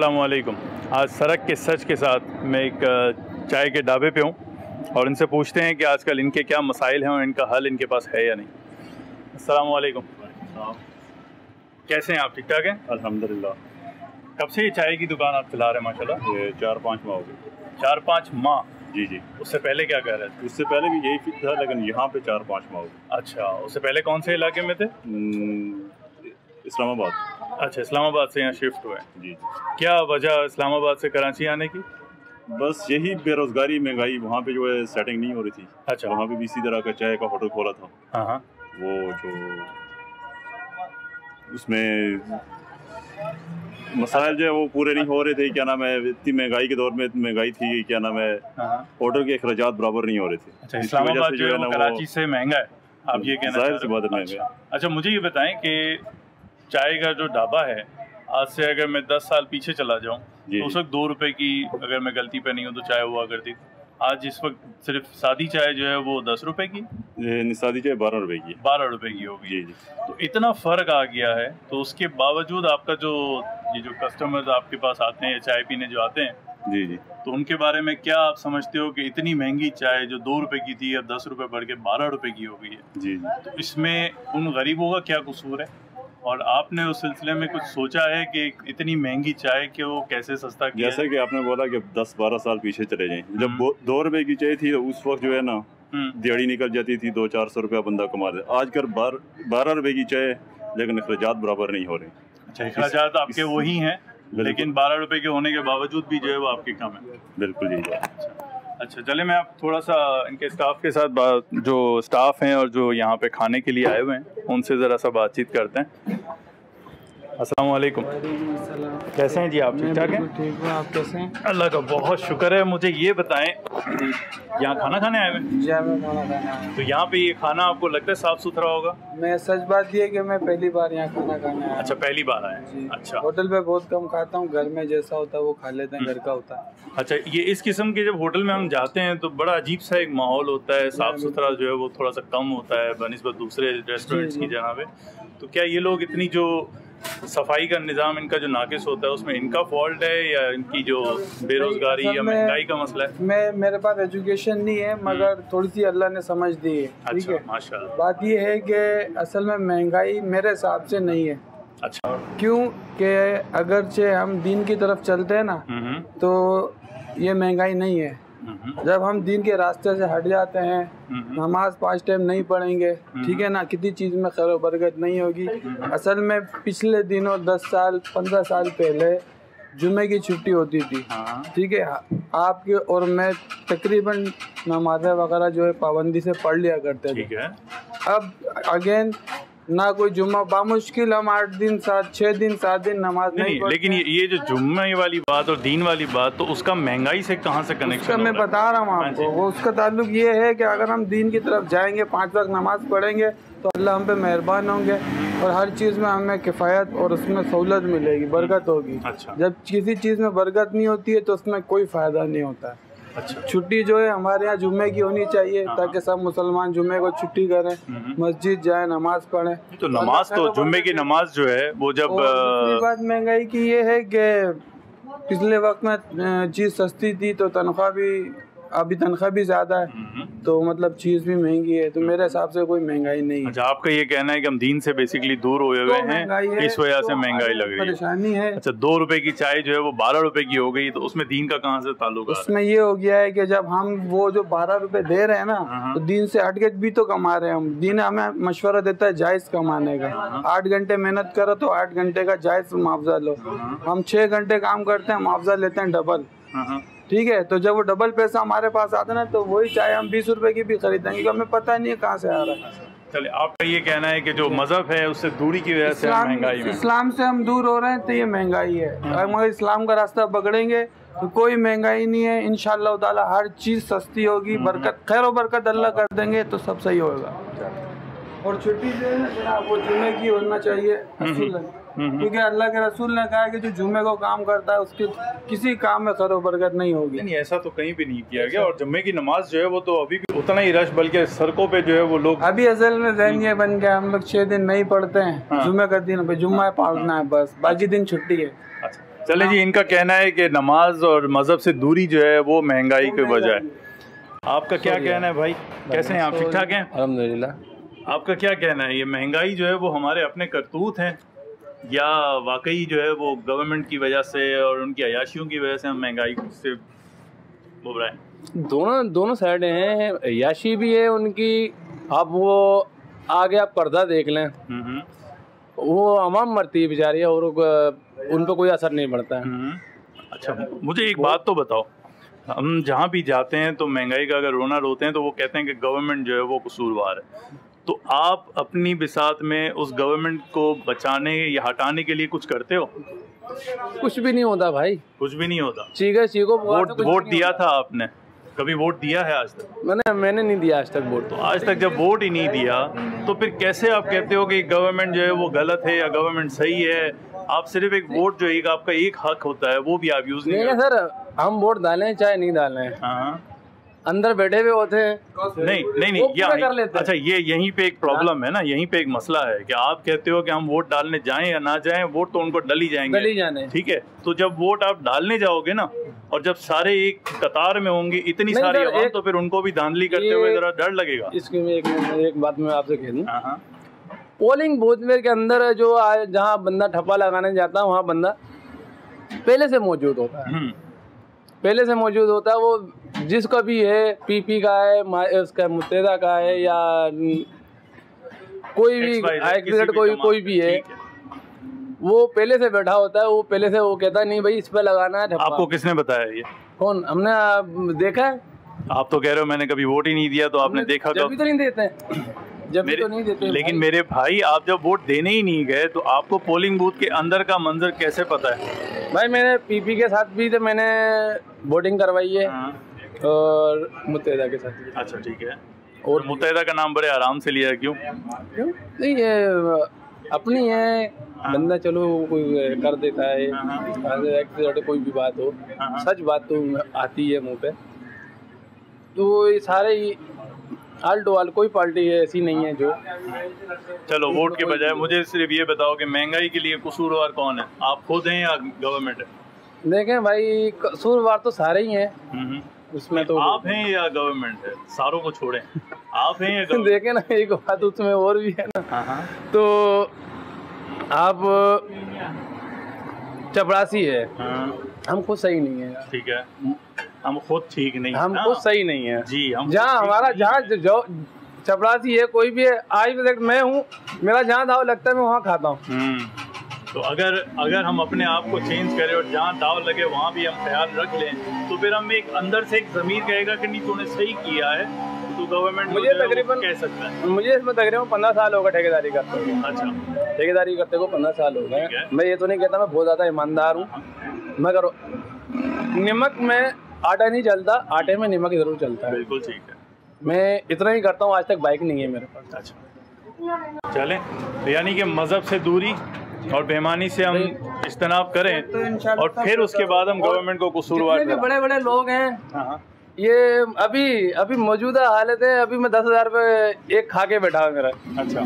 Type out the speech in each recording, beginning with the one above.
अस्सलामुअलैकुम। आज सड़क के सच के साथ मैं एक चाय के ढाबे पे हूँ और इनसे पूछते हैं कि आजकल इनके क्या मसाइल हैं और इनका हल इनके पास है या नहीं। अस्सलामुअलैकुम। कैसे हैं आप? ठीक ठाक हैं? अल्हम्दुलिल्लाह। कब से ये चाय की दुकान आप चला रहे हैं? माशाल्लाह। ये 4-5 माह हो गए। 4-5 माह? जी जी। उससे पहले क्या कर रहे थे? उससे पहले भी यही फिट था, लेकिन यहाँ पे 4-5 माह हो गए। अच्छा, उससे पहले कौन से इलाके में थे? इस्लामाबाद। अच्छा, इस्लामाबाद से यहाँ शिफ्ट हुए। जी। क्या वजह इस्लामाबाद से कराची आने की? बस यही बेरोजगारी, महंगाई, वहाँ पे जो है सेटिंग नहीं हो रही थी। अच्छा। वहाँ पे भी इसी तरह का चाय का होटल खोला था। हाँ हाँ। वो जो उसमें मसाइल जो है वो पूरे नहीं हो रहे थे। क्या नाम है, इतनी महंगाई के दौर में इतनी महंगाई थी, क्या नाम है, होटल के अखराजात बराबर नहीं हो रहे थे। अच्छा, इस्लामाबाद जो है वो कराची से महंगा है, आप ये कहना जाहिर सी बात है महंगा। अच्छा, मुझे ये बताएं कि चाय का जो ढाबा है, आज से अगर मैं 10 साल पीछे चला जाऊं तो उस वक्त 2 रुपए की, अगर मैं गलती पे नहीं हूं, तो चाय हुआ करती। आज इस वक्त सिर्फ सादी चाय जो है वो 10 रुपए की, सादी चाय 12 रुपए की, 12 रुपए की होगी। जी जी। तो इतना फ़र्क आ गया है, तो उसके बावजूद आपका जो ये जो कस्टमर्स आपके पास आते हैं, चाय पीने जो आते हैं, जी जी, तो उनके बारे में क्या आप समझते हो कि इतनी महंगी चाय जो 2 रुपए की थी अब 10 रुपए बढ़ के 12 रुपए की हो गई है? जी जी। तो इसमें उन गरीबों का क्या कसूर है, और आपने उस सिलसिले में कुछ सोचा है कि इतनी महंगी चाय के वो कैसे सस्ता किया? जैसे कि आपने बोला कि 10-12 साल पीछे चले जाएं, जब 2 रुपए की चाय थी तो उस वक्त जो है ना दिहाड़ी निकल जाती थी, 200-400 रुपया बंदा कमा दे। आजकल 12 रुपए की चाय, लेकिन अखराजात बराबर नहीं हो रहे। अच्छा, अखराजात आपके वही हैं, लेकिन 12 रुपए के होने के बावजूद भी जो है वो आपके कम है। बिल्कुल जी। अच्छा, चले मैं आप थोड़ा सा इनके स्टाफ के साथ जो स्टाफ हैं और जो यहाँ पे खाने के लिए आए हुए हैं उनसे ज़रा सा बातचीत करते हैं। अस्सलाम वालेकुम। कैसे हैं जी आप? ठीक ठाक हैं? ठीक हूँ, आप कैसे हैं? अल्लाह का बहुत शुक्र है। मुझे ये बताएं, यहाँ खाना खाने आए हुए हैं? जी, मैं खाना खाने आया हूँ। तो यहाँ पे ये खाना आपको लगता है साफ़ सुथरा होगा? मैं सच बात ये है कि मैं पहली बार यहाँ खाना खाने आया। अच्छा, पहली बार आए? जी। अच्छा। होटल पे बहुत कम खाता हूँ, घर में जैसा होता है वो खा लेते हैं, घर का होता है। अच्छा, ये इस किस्म के जब होटल में हम जाते हैं तो बड़ा अजीब सा एक माहौल होता है, साफ़ सुथरा जो है वो थोड़ा सा कम होता है बनिस्बत दूसरे रेस्टोरेंट्स की जगह पे। तो क्या ये लोग इतनी जो सफाई का निज़ाम इनका जो नाकिस होता है उसमें इनका फॉल्ट है या इनकी जो बेरोजगारी या महंगाई का मसला है? मेरे पास एजुकेशन नहीं है, मगर थोड़ी सी अल्लाह ने समझ दी है। ठीक है, माशाल्लाह। बात ये है कि असल में महंगाई मेरे हिसाब से नहीं है। अच्छा। क्यों कि अगरचे हम दीन की तरफ चलते हैं ना, तो ये महंगाई नहीं है। जब हम दीन के रास्ते से हट जाते हैं, नमाज 5 टाइम नहीं पढ़ेंगे, ठीक है ना, किसी चीज़ में खैर बरकत नहीं होगी। असल में पिछले दिनों 10 साल 15 साल पहले जुमे की छुट्टी होती थी, ठीक है, आपके और मैं तकरीबन नमाज़ें वगैरह जो है पाबंदी से पढ़ लिया करते थे। ठीक है। अब अगेन ना कोई जुम्मा, बामुश्किल हम 8 दिन 6 दिन 7 दिन नमाज नहीं। लेकिन ये जो जुम्मे वाली बात और दीन वाली बात, तो उसका महंगाई से कहाँ से कनेक्शन? मैं बता रहा हूँ आपको, वो उसका ताल्लुक ये है कि अगर हम दीन की तरफ जाएंगे, 5 वक्त नमाज पढ़ेंगे, तो अल्लाह हम पे मेहरबान होंगे और हर चीज़ में हमें किफ़ायत और उसमें सहूलत मिलेगी, बरकत होगी। अच्छा। जब किसी चीज़ में बरकत नहीं होती है तो उसमें कोई फ़ायदा नहीं होता है। अच्छा। छुट्टी जो है हमारे यहाँ जुम्मे की होनी चाहिए, ताकि सब मुसलमान जुम्मे को छुट्टी करें, मस्जिद जाए, नमाज पढ़ें। तो नमाज, तो जुम्मे की नमाज जो है वो जब दूसरी बात महंगाई की ये है कि पिछले वक्त में चीज़ सस्ती थी तो तनख्वाह भी, अभी तनख्वाह भी ज़्यादा है, तो मतलब चीज़ भी महंगी है, तो मेरे हिसाब से कोई महंगाई नहीं है। अच्छा, आपका ये कहना है कि हम दीन से बेसिकली दूर हुए हुए हैं, इस वजह से महंगाई लग रही है, परेशानी है। अच्छा, 2 रुपए की चाय जो है वो 12 रुपए की हो गई, तो उसमें दीन का कहाँ से ताल्लुक? उसमें ये हो गया है कि जब हम वो जो 12 रुपए दे रहे हैं ना, तो दीन से हट के भी तो कमा रहे हैं हम। दीन हमें मशवरा देता है जायज़ कमाने का। 8 घंटे मेहनत करो तो 8 घंटे का जायज़ मुआवजा लो। हम 6 घंटे काम करते हैं, मुआवजा लेते हैं डबल। ठीक है, तो जब वो डबल पैसा हमारे पास आता है ना, तो वही चाय हम 20 रुपए की भी खरीदेंगे, क्योंकि हमें पता नहीं है कहाँ से आ रहा है। चलिए, आपका ये कहना है कि जो मजहब है उससे दूरी की वजह से महंगाई में, इस्लाम से हम दूर हो रहे हैं तो ये महंगाई है। मगर इस्लाम का रास्ता पकड़ेंगे तो कोई महंगाई नहीं है। इंशाअल्लाह ताला हर चीज़ सस्ती होगी, बरकत, खैर और बरकत अल्लाह कर देंगे, तो सब सही होगा। और छुट्टी जो है ना, वो जुम्मे की होना चाहिए, क्योंकि अल्लाह के रसूल ने कहा है कि जो जुम्मे को काम करता है उसके किसी काम में खैर बरकत नहीं होगी। नहीं, ऐसा तो कहीं भी नहीं किया गया। और जुम्मे की नमाज जो है वो तो अभी भी उतना ही रश, बल्कि सड़कों पे जो है वो लोग अभी असल में ज़हन ये बन गया, हम लोग 6 दिन नहीं पढ़ते हैं, जुम्मे का दिन पे जुम्मा पढ़ना है बस, बाकी दिन छुट्टी है। अच्छा, चले जी, इनका कहना है कि नमाज और मजहब से दूरी जो है वो महंगाई की वजह है। आपका क्या कहना है भाई, कैसे हैं आप, ठीक ठाक हैं? अल्हम्दुलिल्लाह। आपका क्या कहना है, ये महंगाई जो है वो हमारे अपने करतूत हैं या वाकई जो है वो गवर्नमेंट की वजह से और उनकी अयाशियों की वजह से हम महंगाई से उभर रहे हैं? दोनों साइड हैं, अयाशी भी है उनकी। अब वो आगे आप पर्दा देख लें, वो अवाम मरती है बेचारी और उन पर कोई असर नहीं पड़ता है। अच्छा, मुझे एक बात तो बताओ, हम जहाँ भी जाते हैं तो महंगाई का अगर रोना रोते हैं तो वो कहते हैं कि गवर्नमेंट जो है वो कसूरवार है। तो आप अपनी बिसात में उस गवर्नमेंट को बचाने या हटाने के लिए कुछ करते हो? कुछ भी नहीं होता भाई, कुछ भी नहीं होता। चीको वोट दिया था आपने? कभी वोट दिया है आज तक? मैंने नहीं दिया आज तक वोट। तो आज तक जब वोट ही नहीं दिया तो फिर कैसे आप कहते हो कि गवर्नमेंट जो है वो गलत है या गवर्नमेंट सही है? आप सिर्फ एक वोट जो एक आपका एक हक होता है वो भी आप यूज नहीं करते। सर, हम वोट डालें चाहे नहीं डालें, अंदर बैठे हुए होते हैं। नहीं अच्छा, ये यहीं पे एक प्रॉब्लम है ना, यहीं पे एक मसला है कि आप कहते हो कि हम वोट डालने जाएं या ना जाएं, वोट तो उनको डल ही जाएंगे, ठीक है? तो जब वोट आप डालने जाओगे ना और जब सारे एक कतार में होंगे इतनी सारी आवाम, तो फिर उनको भी धांधली करते हुए जरा डर लगेगा। इसकी मैं एक बात मैं आपसे कह दूं, पोलिंग बूथ के अंदर जो जहाँ बंदा ठप्पा लगाने जाता है वहाँ बंदा पहले से मौजूद होता है, वो जिसका भी है, पीपी का है, उसका मुत्तहिदा का है या कोई भी एक्सीडेंट कोई भी है, वो पहले से बैठा होता है। वो पहले से वो कहता है नहीं भाई इस पे लगाना है। आपको किसने बताया ये? कौन? हमने देखा है। आप तो कह रहे हो मैंने कभी वोट ही नहीं दिया, तो आपने देखा? जब भी तो नहीं देते, तो नहीं देते। लेकिन मेरे भाई, आप जब वोट देने ही नहीं गए तो आपको पोलिंग बूथ के अंदर का मंजर कैसे पता है? भाई मैंने पीपी के साथ भी तो मैंने वोटिंग करवाई है और मुत्तहिदा के साथ भी। अच्छा, ठीक है। और मुत्तहिदा का नाम बड़े आराम से लिया, क्यों? नहीं, ये अपनी है, बंदा चलो कोई कर देता है, कोई भी बात हो, सच बात तो आती है मुंह पे। तो ये सारे आल टू आल कोई पार्टी ऐसी नहीं है जो। चलो, वोट के बजाय मुझे सिर्फ ये बताओ कि महंगाई के लिए कसूरवार कौन है, आप खुद हैं या गवर्नमेंट है? देखें भाई, कसूरवार तो सारे ही हैं, उसमें तो आप हैं या गवर्नमेंट है? सारों को छोड़ें, आप हैं या गवर्नमेंट? देखें ना, एक बात उसमें और भी है ना। तो आप चपरासी है, हम खुद सही नहीं है, ठीक है? हम खुद ठीक नहीं, हम खुद सही नहीं है जी। हम जहाँ हमारा जहाँ जो चपरासी है कोई भी है, आज मैं हूँ, मेरा जहाँ दाव लगता है मैं वहाँ खाता हूँ। तो अगर हम अपने आप को चेंज करें और जहाँ दाव लगे वहाँ भी हम ख्याल रख लें, तो फिर हम एक अंदर से एक ज़मीर कहेगा कि नहीं तूने सही किया है, तो गवर्नमेंट मुझे तकरीबन कह सकता है। मुझे इसमें तकरीबन 15 साल होगा ठेकेदारी करते हुए। अच्छा, ठेकेदारी करते को 15 साल हो गए। मैं ये तो नहीं कहता मैं बहुत ज़्यादा ईमानदार हूँ, मगर नमक में आटा नहीं चलता, आटे में नमक जरूर चलता है। बिल्कुल ठीक है, मैं इतना ही करता हूँ। आज तक बाइक नहीं है मेरे पास। अच्छा, चलें, यानी कि मज़हब से दूरी और बेईमानी से हम इज्तनाब करें तो और फिर उसके बाद हम गवर्नमेंट को कसूरवार। बड़े बड़े लोग हैं, ये अभी मौजूदा हालत है, अभी मैं 10,000 रुपये एक खा के बैठा है मेरा। अच्छा,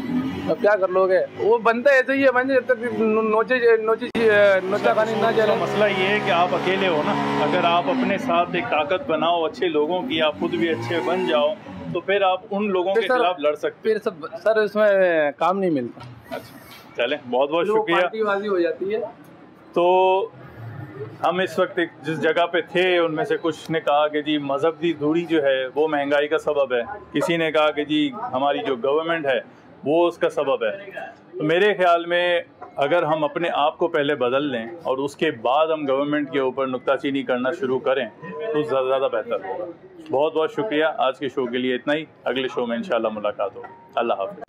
अब क्या कर लोगे? वो बनता ऐसे ही है, जब तक नोचा खानी ना चले। मसला ये है कि आप अकेले हो ना, अगर आप अपने साथ एक ताकत बनाओ अच्छे लोगों की, आप खुद भी अच्छे बन जाओ, तो फिर आप उन लोगों के खिलाफ लड़ सकते। फिर सर इसमें काम नहीं मिलता। अच्छा, चलें, बहुत बहुत शुक्रिया। पार्टीबाजी हो जाती है। तो हम इस वक्त जिस जगह पे थे उनमें से कुछ ने कहा कि जी मज़हब की दूरी जो है वो महंगाई का सबब है, किसी ने कहा कि जी हमारी जो गवर्नमेंट है वो उसका सबब है। तो मेरे ख्याल में अगर हम अपने आप को पहले बदल लें और उसके बाद हम गवर्नमेंट के ऊपर नुक्ताचीनी करना शुरू करें तो ज़्यादा बेहतर होगा। बहुत बहुत शुक्रिया। आज के शो के लिए इतना ही, अगले शो में इंशाल्लाह मुलाकात हो। अल्लाह हाफ़िज़।